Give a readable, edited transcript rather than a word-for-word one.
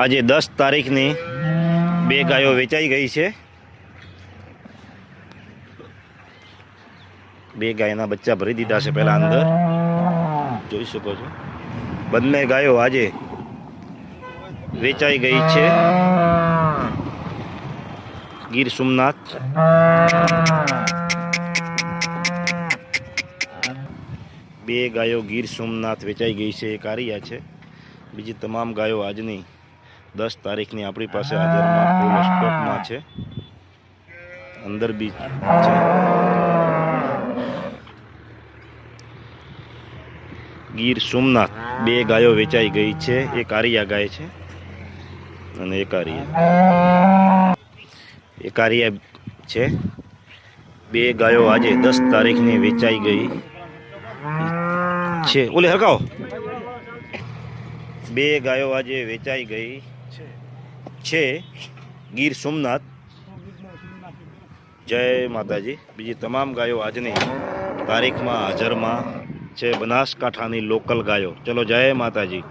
આજે 10 તારીખની 2 ગાયો વેચાઈ ગઈ છે। 2 ગાયના બચ્ચા ભરી દીધા છે પહેલા અંદર જોઈ શકો છો। બંને ગાયો આજે વેચાઈ ગઈ છે ગીર સોમનાથ। બે ગાયો ગીર સોમનાથ વેચાઈ ગઈ છે। એક આરિયા છે, બીજી તમામ ગાયો આજની 10 તારીખની આપણી પાસે હાજરમાં ફૂલ સ્ટોકમાં છે। અંદર બી છે। ગીર સોમનાથ 2 ગાયો વેચાઈ ગઈ છે। એક આરિયા ગાય છે અને એક આરિયા છે। 2 ગાયો આજે 10 તારીખની વેચાઈ ગઈ છે। ઓલે હરકાઓ 2 ગાયો આજે વેચાઈ ગઈ છે ગીર સોમનાથ। જય માતાજી। બીજી તમામ ગાયો આજની તારીખમાં હાજરમાં છે, બનાસકાંઠાની લોકલ ગાયો। ચલો જય માતાજી।